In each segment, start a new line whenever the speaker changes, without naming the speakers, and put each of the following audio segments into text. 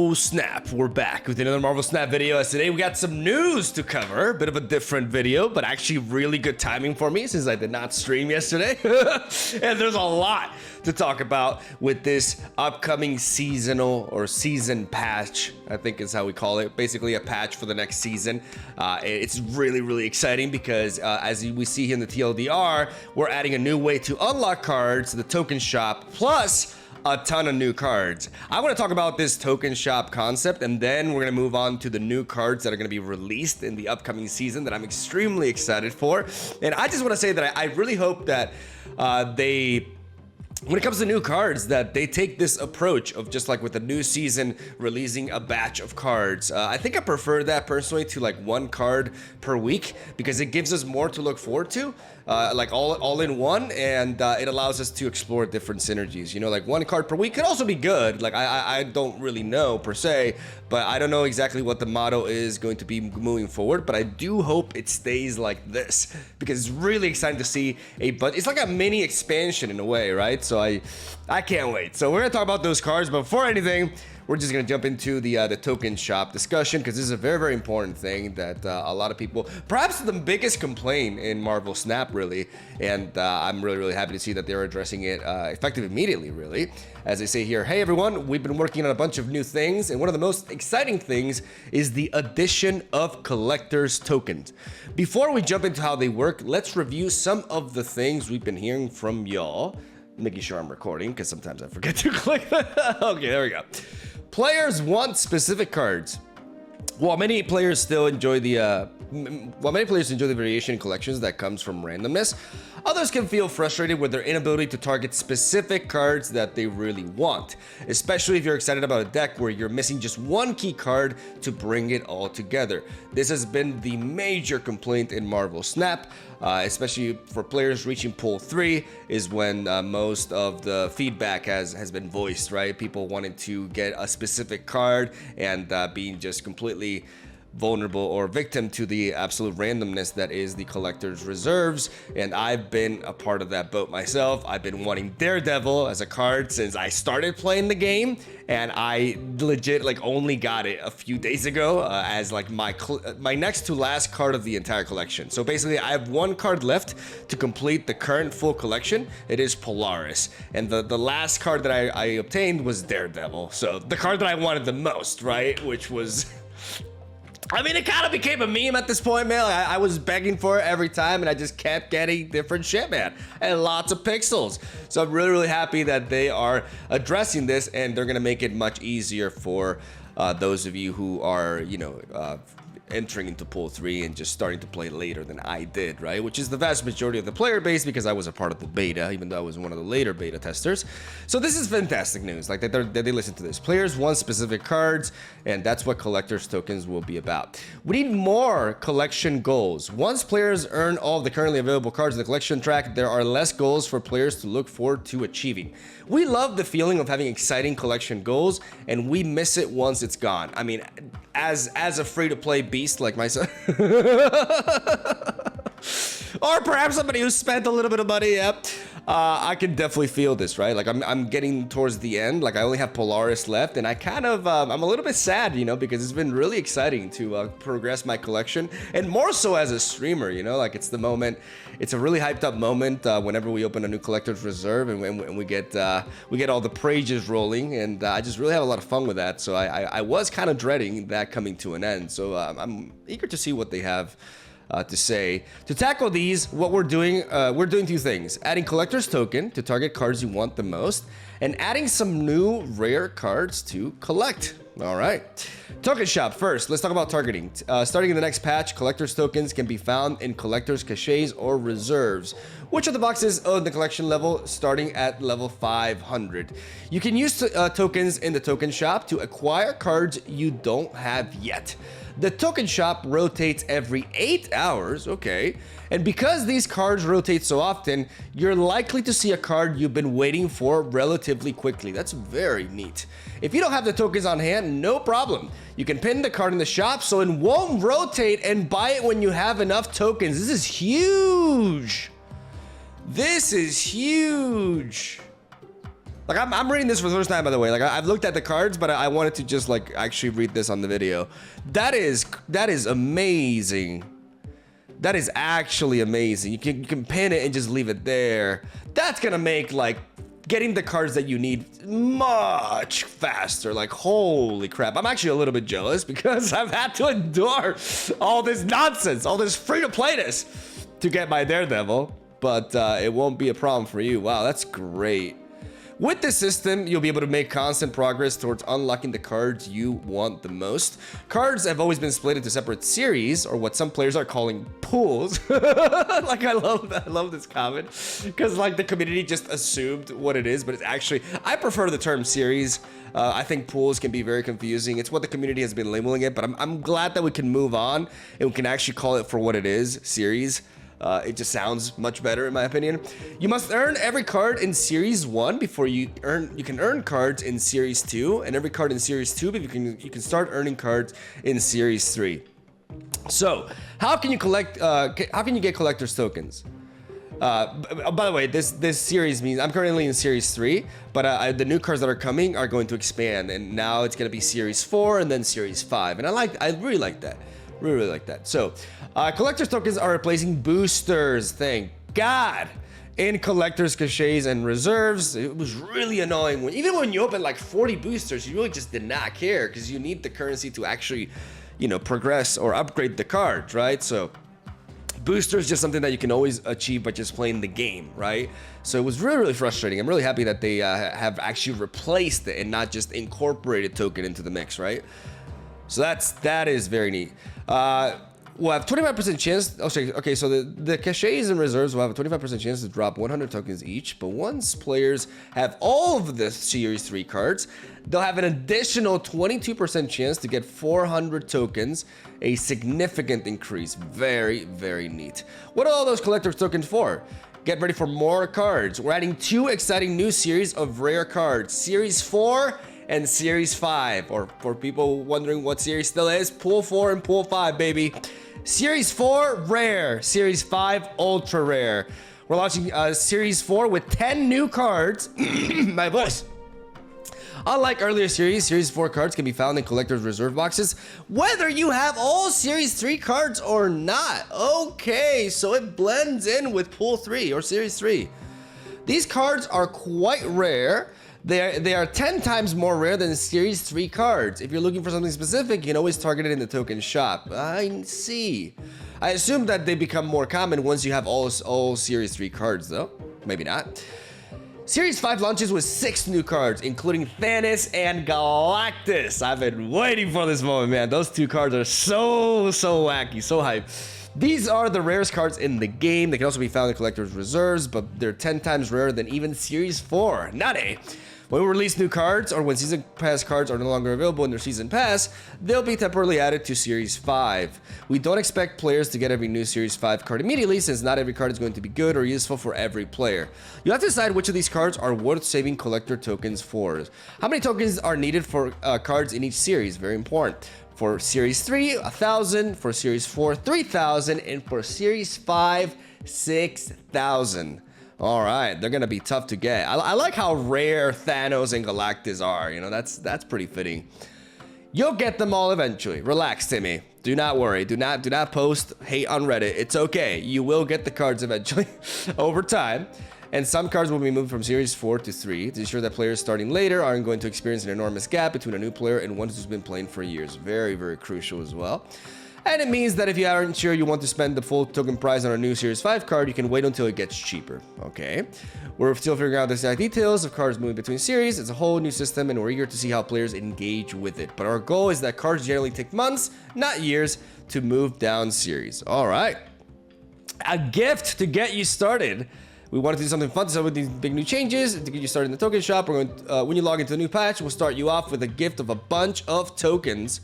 Oh snap, we're back with another Marvel Snap video. As today we got some news to cover, bit of a different video, but actually really good timing for me since I did not stream yesterday. And there's a lot to talk about with this upcoming seasonal or season patch, I think is how we call it. Basically a patch for the next season. It's really exciting because as we see here in the TLDR, we're adding a new way to unlock cards to the token shop, plus a ton of new cards. I want to talk about this token shop concept, and then we're going to move on to the new cards that are going to be released in the upcoming season that I'm extremely excited for. And I just want to say that I really hope that when it comes to new cards, that they take this approach of just like with the new season releasing a batch of cards. I think I prefer that personally to like one card per week because it gives us more to look forward to, like all in one, and it allows us to explore different synergies. You know, like one card per week could also be good. Like I don't really know per se, but I don't know exactly what the motto is going to be moving forward, but I do hope it stays like this because it's really exciting to see but it's like a mini expansion in a way, right? So I can't wait. So we're gonna talk about those cards, but before anything, we're just gonna jump into the token shop discussion because this is a very important thing that a lot of people, perhaps the biggest complaint in Marvel Snap really, and I'm really happy to see that they're addressing it effective immediately, really. As they say here, hey everyone, we've been working on a bunch of new things, and one of the most exciting things is the addition of collector's tokens. Before we jump into how they work, let's review some of the things we've been hearing from y'all. Making sure I'm recording because sometimes I forget to click that. Okay, there we go. Players want specific cards. While many players still enjoy the variation in collections that comes from randomness, others can feel frustrated with their inability to target specific cards that they really want, especially if you're excited about a deck where you're missing just one key card to bring it all together. This has been the major complaint in Marvel Snap, especially for players reaching pool 3 is when most of the feedback has been voiced, right? People wanting to get a specific card and being just completely vulnerable or victim to the absolute randomness that is the collector's reserves, and I've been a part of that boat myself. I've been wanting Daredevil as a card since I started playing the game, and I legit like only got it a few days ago as like my next to last card of the entire collection. So basically I have one card left to complete the current full collection. It is Polaris, and the last card that I obtained was Daredevil, so the card that I wanted the most, right? Which was I mean, it kind of became a meme at this point, man. I was begging for it every time, and I just kept getting different shit, man. And lots of pixels. So I'm really happy that they are addressing this, and they're going to make it much easier for those of you who are, you know, entering into pool 3 and just starting to play later than I did, right? Which is the vast majority of the player base because I was a part of the beta, even though I was one of the later beta testers. So this is fantastic news, like that they listen to this. Players want specific cards, and that's what collector's tokens will be about. We need more collection goals. Once players earn all of the currently available cards in the collection track, there are less goals for players to look forward to achieving. We love the feeling of having exciting collection goals, and we miss it once it's gone. I mean, as a free-to-play beast like myself, or perhaps somebody who spent a little bit of money, yep. I can definitely feel this, right? Like I'm getting towards the end. Like I only have Polaris left, and I kind of I'm a little bit sad, you know, because it's been really exciting to progress my collection, and more so as a streamer, you know, like it's the moment. It's a really hyped up moment whenever we open a new collector's reserve, and when we get all the praises rolling, and I just really have a lot of fun with that. So I was kind of dreading that coming to an end. So I'm eager to see what they have to say. To tackle these, what we're doing two things: adding collector's token to target cards you want the most, and adding some new rare cards to collect. All right, token shop first. Let's talk about targeting. Starting in the next patch, collector's tokens can be found in collector's caches or reserves, which are the boxes on the collection level starting at level 500. You can use tokens in the token shop to acquire cards you don't have yet. The token shop rotates every 8 hours, okay, and because these cards rotate so often, you're likely to see a card you've been waiting for relatively quickly. That's very neat. If you don't have the tokens on hand, no problem. You can pin the card in the shop so it won't rotate and buy it when you have enough tokens. This is huge. This is huge. Like I'm reading this for the first time, by the way. Like I've looked at the cards, but I wanted to just like actually read this on the video. That is amazing. That is actually amazing. You can pin it and just leave it there. That's gonna make like getting the cards that you need much faster. Like holy crap. I'm actually a little bit jealous because I've had to endure all this nonsense, all this free-to-playness to get my Daredevil. But it won't be a problem for you. Wow, that's great. With this system, you'll be able to make constant progress towards unlocking the cards you want the most. Cards have always been split into separate series, or what some players are calling pools. Like I love this comment, because like the community just assumed what it is, but it's actually, I prefer the term series. I think pools can be very confusing. It's what the community has been labeling it, but I'm glad that we can move on and we can actually call it for what it is, series. It just sounds much better in my opinion. You must earn every card in Series 1 before you can earn cards in Series 2, and every card in Series 2, but you can start earning cards in Series 3. So, how can you get collector's tokens? By the way, this series means I'm currently in Series 3, but the new cards that are coming are going to expand, and now it's going to be Series 4 and then Series 5, and I really like that. Really like that. So, collector's tokens are replacing boosters, thank God. In collector's caches and reserves, it was really annoying. Even when you open like 40 boosters, you really just did not care because you need the currency to actually, you know, progress or upgrade the cards, right? So, booster is just something that you can always achieve by just playing the game, right? So it was really, really frustrating. I'm really happy that they have actually replaced it and not just incorporated token into the mix, right? So that is very neat. We'll have 25% chance. Oh, sorry. Okay, so the caches and reserves will have a 25% chance to drop 100 tokens each. But once players have all of the Series 3 cards, they'll have an additional 22% chance to get 400 tokens, a significant increase. Very, very neat. What are all those collector's tokens for? Get ready for more cards. We're adding 2 exciting new series of rare cards. Series 4 and Series 5, or for people wondering what Series still is, Pool 4 and Pool 5, baby. Series 4, rare. Series 5, ultra rare. We're launching Series 4 with 10 new cards. My voice. Unlike earlier series, Series 4 cards can be found in collector's reserve boxes, whether you have all Series 3 cards or not. Okay, so it blends in with Pool 3 or Series 3. These cards are quite rare. They are 10 times more rare than Series 3 cards. If you're looking for something specific, you can always target it in the token shop. I see. I assume that they become more common once you have all Series 3 cards, though. Maybe not. Series 5 launches with 6 new cards, including Thanos and Galactus. I've been waiting for this moment, man. Those 2 cards are so wacky, so hype. These are the rarest cards in the game. They can also be found in collector's reserves, but they're 10 times rarer than even Series 4. Nutty. When we release new cards, or when Season Pass cards are no longer available in their Season Pass, they'll be temporarily added to Series 5. We don't expect players to get every new Series 5 card immediately, since not every card is going to be good or useful for every player. You have to decide which of these cards are worth saving collector tokens for. How many tokens are needed for cards in each series? Very important. For Series 3, 1,000. For Series 4, 3,000. And for Series 5, 6,000. All right, they're gonna be tough to get. I like how rare Thanos and Galactus are. You know, that's pretty fitting. You'll get them all eventually. Relax, Timmy. Do not worry. Do not post hate on Reddit. It's okay. You will get the cards eventually over time. And some cards will be moved from Series 4 to 3 to ensure that players starting later aren't going to experience an enormous gap between a new player and one who's been playing for years. Very, very crucial as well. And it means that if you aren't sure you want to spend the full token price on a new Series 5 card, you can wait until it gets cheaper. Okay. We're still figuring out the exact details of cards moving between series. It's a whole new system, and we're eager to see how players engage with it. But our goal is that cards generally take months, not years, to move down series. All right. A gift to get you started. We wanted to do something fun to start with these big new changes. To get you started in the token shop, we're going when you log into the new patch, we'll start you off with a gift of a bunch of tokens.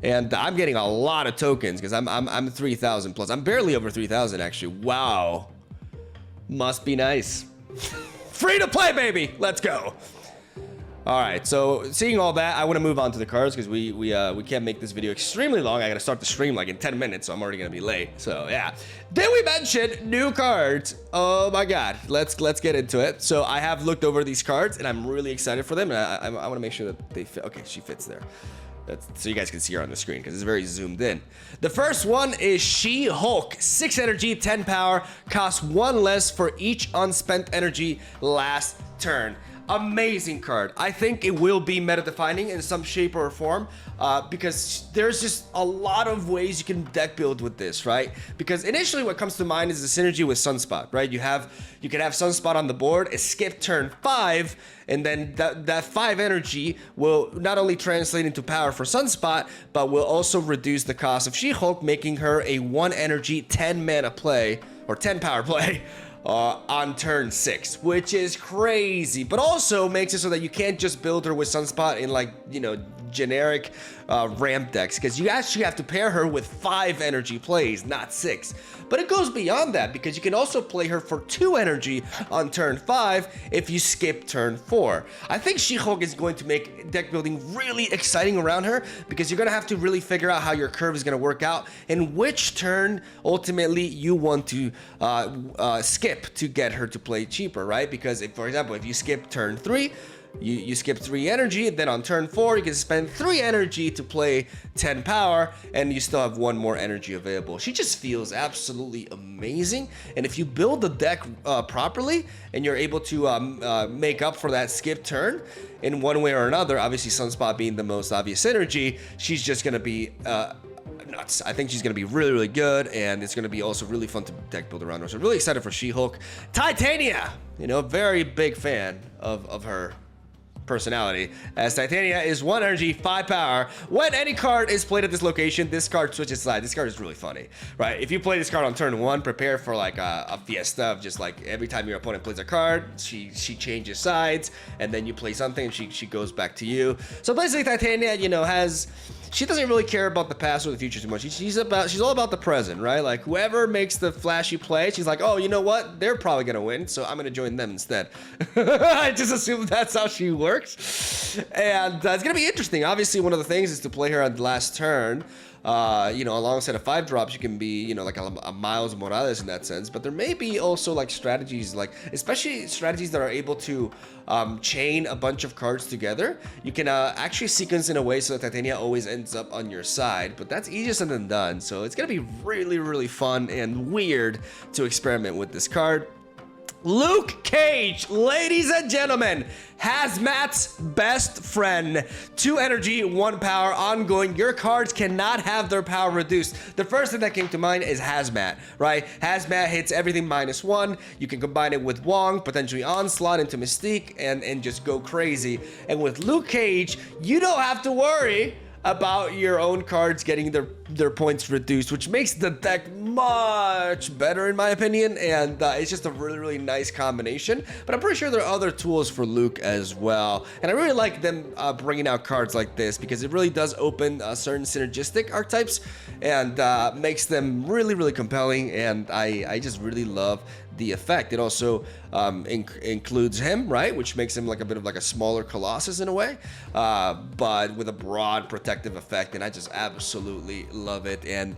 And I'm getting a lot of tokens because I'm 3,000 plus. I'm barely over 3,000 actually. Wow. Must be nice. Free to play, baby. Let's go. All right, so seeing all that, I want to move on to the cards because we can't make this video extremely long. I got to start the stream like in 10 minutes, so I'm already gonna be late. So yeah, then we mentioned new cards. Oh my God, let's get into it. So I have looked over these cards and I'm really excited for them. And I want to make sure that they fit. Okay, she fits there. So you guys can see her on the screen because it's very zoomed in. The first one is SheHulk. 6 energy, 10 power, costs 1 less for each unspent energy last turn. Amazing card. I think it will be meta defining in some shape or form because there's just a lot of ways you can deck build with this, right? Because initially what comes to mind is the synergy with Sunspot, right? You can have Sunspot on the board, skip turn 5, and then that 5 energy will not only translate into power for Sunspot, but will also reduce the cost of SheHulk, making her a 1 energy, 10 mana play, or 10 power play. On turn 6, which is crazy, but also makes it so that you can't just build her with Sunspot in like, you know, generic ramp decks, because you actually have to pair her with 5 energy plays, not 6. But it goes beyond that because you can also play her for 2 energy on turn 5 if you skip turn 4. I think SheHulk is going to make deck building really exciting around her because you're going to have to really figure out how your curve is going to work out and which turn ultimately you want to skip to get her to play cheaper, right? Because if, for example, if you skip turn 3, you skip 3 energy, then on turn 4 you can spend 3 energy to play 10 power, and you still have 1 more energy available. She just feels absolutely amazing, and if you build the deck properly and you're able to make up for that skip turn in one way or another, obviously Sunspot being the most obvious synergy, she's just gonna be nuts. I think she's gonna be really, really good, and it's gonna be also really fun to deck build around her. So really excited for SheHulk. Titania, you know, very big fan of her personality, as Titania is 1 energy, 5 power. When any card is played at this location, this card switches sides. This card is really funny, right? If you play this card on turn 1, prepare for like a fiesta of just like every time your opponent plays a card, she changes sides, and then you play something and she goes back to you. So basically Titania, you know, she doesn't really care about the past or the future too much. She's all about the present, right? Like whoever makes the flashy play, she's like, oh, you know what? They're probably gonna win, so I'm gonna join them instead. I just assume that's how she works. And it's gonna be interesting. Obviously, one of the things is to play her on the last turn. You know, alongside of 5 drops, you can be, you know, like a Miles Morales in that sense. But there may be also like strategies, like especially strategies that are able to chain a bunch of cards together. You can actually sequence in a way so that Titania always ends up on your side. But that's easier said than done. So it's gonna be really, really fun and weird to experiment with this card. Luke Cage, ladies and gentlemen, Hazmat's best friend. 2 energy, 1 power, ongoing. Your cards cannot have their power reduced. The first thing that came to mind is Hazmat, right? Hazmat hits everything -1. You can combine it with Wong, potentially Onslaught into Mystique, and just go crazy. And with Luke Cage, you don't have to worry about your own cards getting their points reduced, which makes the deck much better in my opinion, and it's just a really, really nice combination. But I'm pretty sure there are other tools for Luke as well, and I really like them bringing out cards like this because it really does open certain synergistic archetypes and makes them really, really compelling, and I just really love the effect. It also includes him, right, which makes him like a bit of like a smaller Colossus in a way, but with a broad protective effect, and I just absolutely love it. And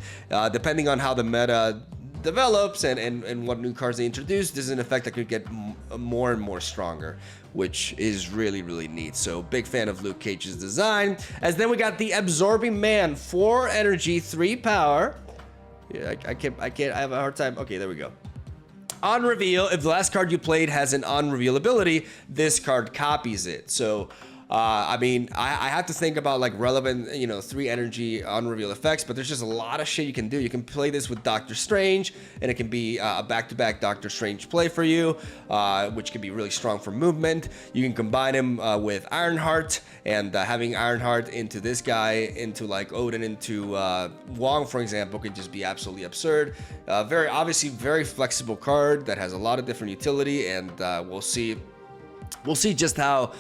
depending on how the meta develops and what new cards they introduce, this is an effect that could get more and more stronger, which is really, really neat. So big fan of Luke Cage's design. As then we got the Absorbing Man, 4 energy, 3 power. Yeah, I can't, I have a hard time. Okay, there we go. On reveal, if the last card you played has an on reveal ability, this card copies it. So I mean, I have to think about like relevant, you know, 3 energy on reveal effects, but there's just a lot of shit you can do. You can play this with Doctor Strange, and it can be a back-to-back Doctor Strange play for you, which can be really strong for movement. You can combine him with Ironheart, and having Ironheart into this guy, into like Odin, into Wong, for example, could just be absolutely absurd. Very obviously very flexible card that has a lot of different utility, and we'll see we'll see just how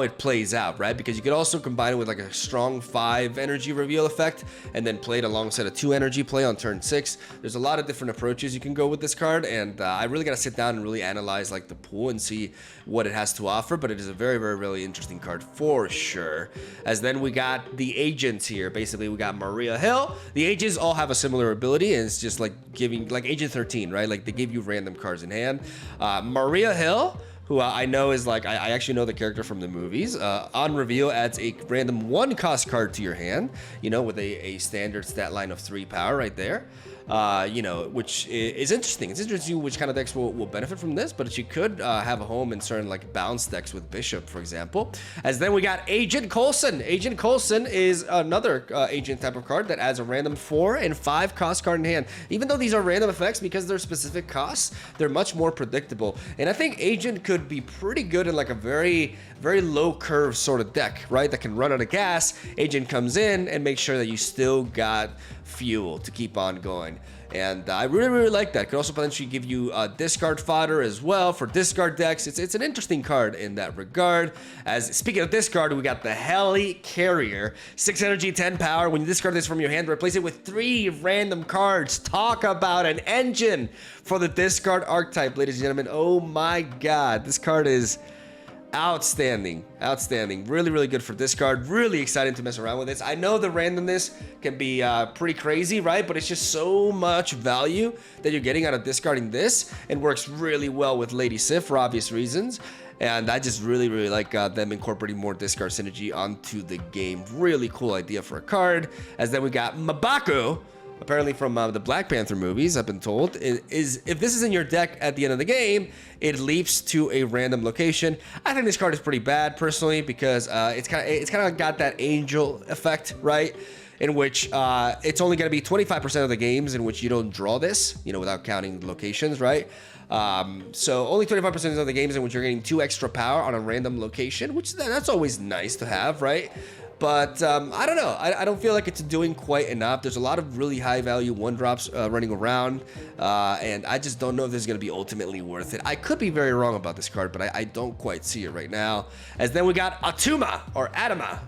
it plays out, right? Because you could also combine it with like a strong 5 energy reveal effect and then play it alongside a 2 energy play on turn 6. There's a lot of different approaches you can go with this card, and I really got to sit down and really analyze like the pool and see what it has to offer, but it is a very, very, really interesting card for sure. As then we got the agents here. Basically, we got Maria Hill. The agents all have a similar ability, and it's just like giving, like Agent 13, right? Like they give you random cards in hand. Maria Hill, who I know is like, I actually know the character from the movies. On reveal, adds a random 1-cost card to your hand, you know, with a standard stat line of 3 power right there. You know, which is interesting. It's interesting which kind of decks will benefit from this, but you could have a home in certain like bounce decks with Bishop, for example. As then we got Agent Coulson. Agent Coulson is another agent type of card that adds a random 4 and 5 cost card in hand. Even though these are random effects, because they're specific costs, they're much more predictable. And I think Agent could be pretty good in like a very, very low curve sort of deck, right? That can run out of gas. Agent comes in and makes sure that you still got fuel to keep on going. And I really, really like that. Could also potentially give you discard fodder as well for discard decks. It's an interesting card in that regard. As speaking of discard, we got the Heli Carrier. 6 energy, 10 power. When you discard this from your hand, replace it with 3 random cards. Talk about an engine for the discard archetype, ladies and gentlemen. Oh my god, this card is outstanding. Really, really good for discard. Really excited to mess around with this. I know the randomness can be pretty crazy, right? But it's just so much value that you're getting out of discarding this, and works really well with Lady Sif for obvious reasons. And I just really, really like them incorporating more discard synergy onto the game. Really cool idea for a card. As then we got Mabco, apparently from the Black Panther movies, I've been told, is if this is in your deck at the end of the game, it leaps to a random location. I think this card is pretty bad personally, because it's kind of got that angel effect, right? In which it's only going to be 25% of the games in which you don't draw this, you know, without counting locations, right? So only 25% of the games in which you're getting 2 extra power on a random location, which that's always nice to have, right? But I don't know. I don't feel like it's doing quite enough. There's a lot of really high value 1-drops running around, and I just don't know if this is going to be ultimately worth it. I could be very wrong about this card, but I don't quite see it right now. As then we got Atoma, or Atoma.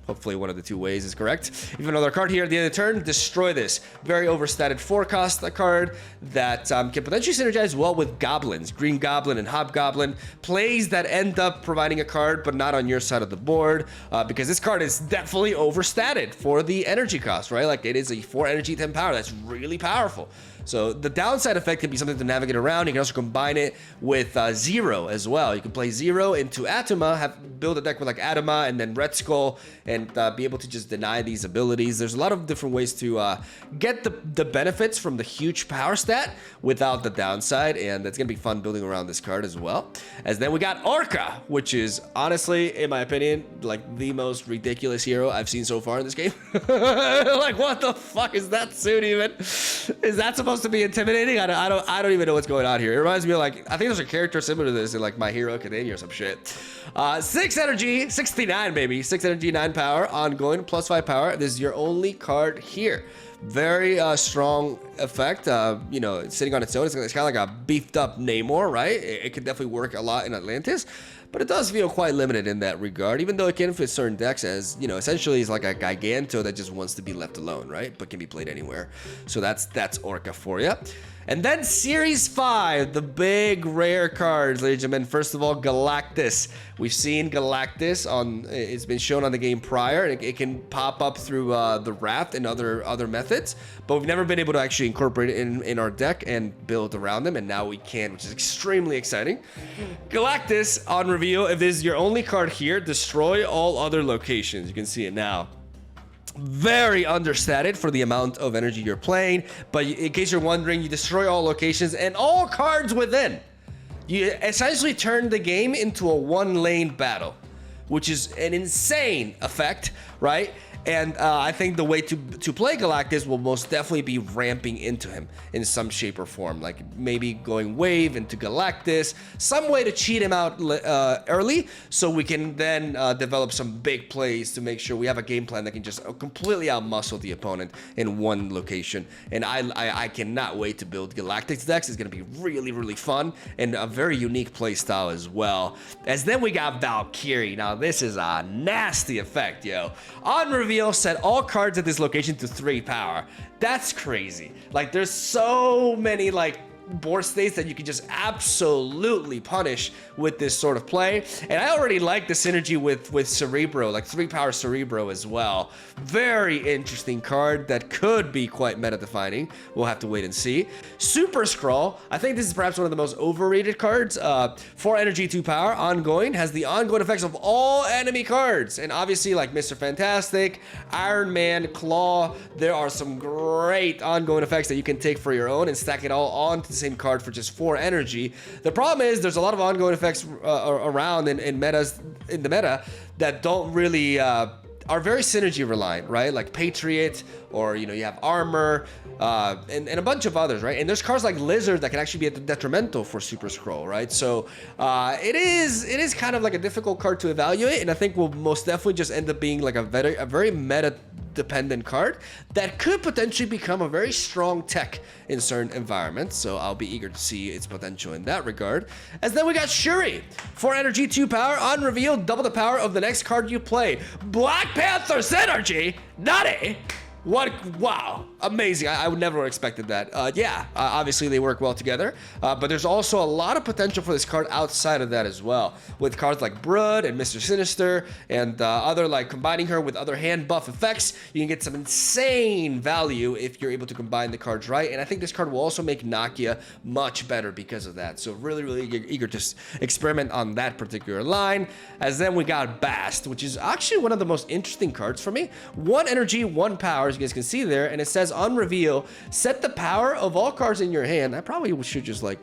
Hopefully one of the 2 ways is correct. You have another card here at the end of the turn. Destroy this. Very overstated 4-cost card that can potentially synergize well with goblins. Green Goblin and Hobgoblin. Plays that end up providing a card, but not on your side of the board. Because this card is definitely overstated for the energy cost, right? Like it is a 4 energy, 10 power. That's really powerful. So the downside effect can be something to navigate around. You can also combine it with Zero as well. You can play Zero into Atoma, build a deck with like Atoma and then Red Skull, and be able to just deny these abilities. There's a lot of different ways to get the benefits from the huge power stat without the downside, and it's gonna be fun building around this card as well. As then we got Orca, which is honestly, in my opinion, like the most ridiculous hero I've seen so far in this game. Like, what the fuck is that suit even? Is that supposed to be intimidating? I don't even know what's going on here. It reminds me of like, I think there's a character similar to this in like My Hero Academia or some shit. 6 energy, 69 baby, 6 energy, 9 power, ongoing, +5 power. This is your only card here. Very strong effect. You know, it's sitting on its own. It's kind of like a beefed up Namor, right? It could definitely work a lot in Atlantis, but it does feel quite limited in that regard, even though it can fit certain decks as, you know, essentially it's like a Giganto that just wants to be left alone, right? But can be played anywhere. So that's Orca for you. And then Series 5, the big rare cards, ladies and gentlemen. First of all, Galactus. We've seen Galactus it's been shown on the game prior, and it can pop up through the raft and other methods, but we've never been able to actually incorporate it in our deck and build around them, and now we can, which is extremely exciting. Galactus, on reveal, if this is your only card here, destroy all other locations. You can see it now. Very understated for the amount of energy you're playing, but in case you're wondering, you destroy all locations and all cards within. You essentially turn the game into a 1-lane battle, which is an insane effect, right? And I think the way to play Galactus will most definitely be ramping into him in some shape or form, like maybe going wave into Galactus, some way to cheat him out early, so we can then develop some big plays to make sure we have a game plan that can just completely outmuscle the opponent in one location. And I cannot wait to build Galactus decks. It's gonna be really, really fun and a very unique play style as well. As then we got Valkyrie. Now this is a nasty effect, yo. On reveal, set all cards at this location to 3 power. That's crazy. Like, there's so many like board states that you can just absolutely punish with this sort of play. And I already like the synergy with Cerebro, like 3 power Cerebro as well. Very interesting card that could be quite meta defining. We'll have to wait and see. Super Scroll, I think this is perhaps one of the most overrated cards. 4 energy, 2 power, ongoing, has the ongoing effects of all enemy cards. And obviously, like Mr. Fantastic, Iron Man, Claw, there are some great ongoing effects that you can take for your own and stack it all onto the same card for just 4 energy. The problem is there's a lot of ongoing effects around in the meta that don't really are very synergy reliant, right? Like Patriot, or you have Armor, and a bunch of others, right? And there's cards like Lizard that can actually be detrimental for Super Scroll, right? So it is kind of like a difficult card to evaluate, and I think will most definitely just end up being like a very meta dependent card that could potentially become a very strong tech in certain environments. So I'll be eager to see its potential in that regard. As then we got Shuri, 4 energy, 2 power, on reveal, double the power of the next card you play. Black Panther synergy, nutty. What? Wow, amazing. I would never have expected that. Obviously they work well together, but there's also a lot of potential for this card outside of that as well, with cards like Brood and Mr. Sinister and other, like combining her with other hand buff effects. You can get some insane value if you're able to combine the cards right, and I think this card will also make Nakia much better because of that. So really eager to experiment on that particular line. As then we got Bast, which is actually one of the most interesting cards for me. 1 energy, 1 power, you guys can see there, and it says on reveal, set the power of all cards in your hand. I probably should just like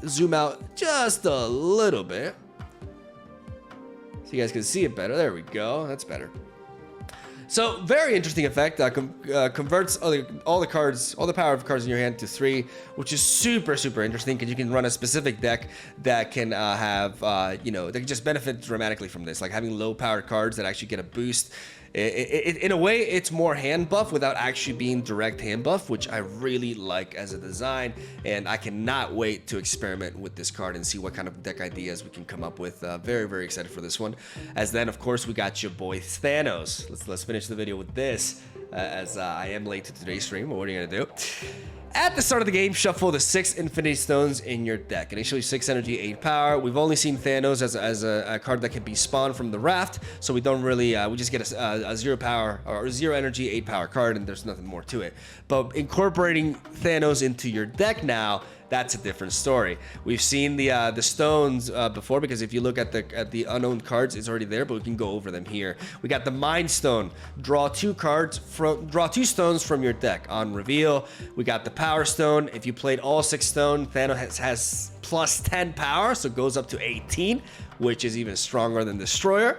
zoom out just a little bit so you guys can see it better. There we go, that's better. So very interesting effect. Converts all the cards, all the power of cards in your hand to 3, which is super interesting because you can run a specific deck that can have that can just benefit dramatically from this, like having low powered cards that actually get a boost. In a way, it's more hand buff without actually being direct hand buff, which I really like as a design, and I cannot wait to experiment with this card and see what kind of deck ideas we can come up with. Very excited for this one. As then, of course, we got your boy Thanos. Let's finish the video with this, as I am late to today's stream. What are you gonna do? At the start of the game, shuffle the 6 Infinity Stones in your deck. Initially 6 energy, 8 power. We've only seen Thanos as a card that can be spawned from the raft, so we don't really, we just get a 0 power or 0 energy, 8 power card, and there's nothing more to it. But incorporating Thanos into your deck now, that's a different story. We've seen the stones before, because if you look at the unknown cards, it's already there, but we can go over them here. We got the Mind Stone. Draw 2 stones from your deck on reveal. We got the Power Stone. If you played all 6 stone, Thanos has plus 10 power, so it goes up to 18, which is even stronger than Destroyer.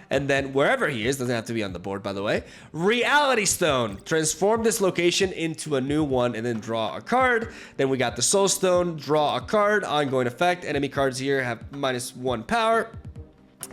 And then wherever he is, doesn't have to be on the board, by the way. Reality Stone. Transform this location into a new one and then draw a card. Then we got the Soul Stone. Draw a card. Ongoing effect. Enemy cards here have -1 power.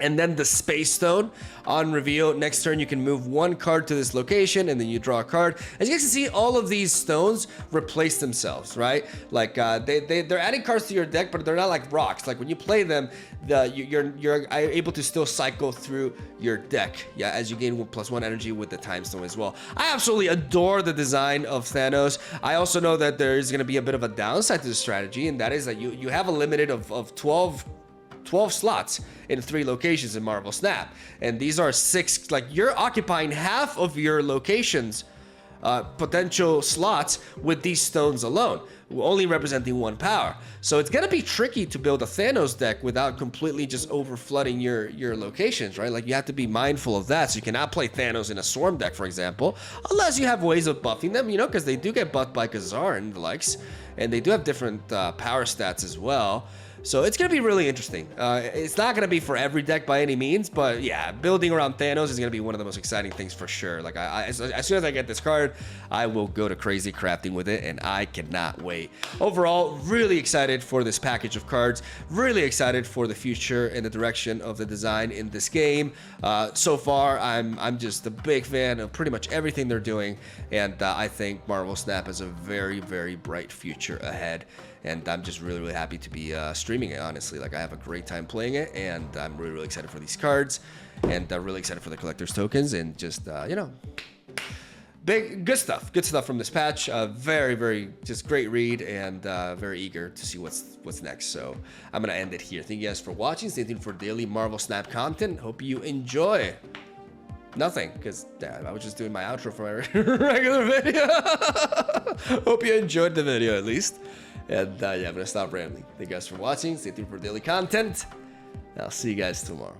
And then the Space Stone. On reveal, next turn you can move 1 card to this location and then you draw a card. As you guys can see, all of these stones replace themselves, right? Like they're adding cards to your deck, but they're not like rocks. Like when you play them, you're able to still cycle through your deck. Yeah, as you gain +1 energy with the Time Stone as well. I absolutely adore the design of Thanos. I also know that there is going to be a bit of a downside to the strategy, and that is that you have a limited of 12 slots in 3 locations in Marvel Snap, and these are 6, like you're occupying half of your locations potential slots with these stones alone, only representing 1 power. So it's gonna be tricky to build a Thanos deck without completely just over flooding your locations, right? Like you have to be mindful of that. So you cannot play Thanos in a Swarm deck, for example, unless you have ways of buffing them, because they do get buffed by Kazar and the likes, and they do have different power stats as well. So it's gonna be really interesting. It's not gonna be for every deck by any means, but yeah, building around Thanos is gonna be one of the most exciting things for sure. Like as soon as I get this card, I will go to crazy crafting with it, and I cannot wait. Overall, really excited for this package of cards. Really excited for the future and the direction of the design in this game. So far, I'm just a big fan of pretty much everything they're doing, and I think Marvel Snap has a very, very bright future ahead. And I'm just really, really happy to be streaming it, honestly. Like, I have a great time playing it, and I'm really, really excited for these cards, and really excited for the collector's tokens, and just, you know, good stuff from this patch. Very, very, just great read, and very eager to see what's next. So I'm gonna end it here. Thank you guys for watching. Stay tuned for daily Marvel Snap content. Hope you enjoy. Nothing, because I was just doing my outro for my regular video. Hope you enjoyed the video at least. And yeah, I'm gonna stop rambling. Thank you guys for watching. Stay tuned for daily content. I'll see you guys tomorrow.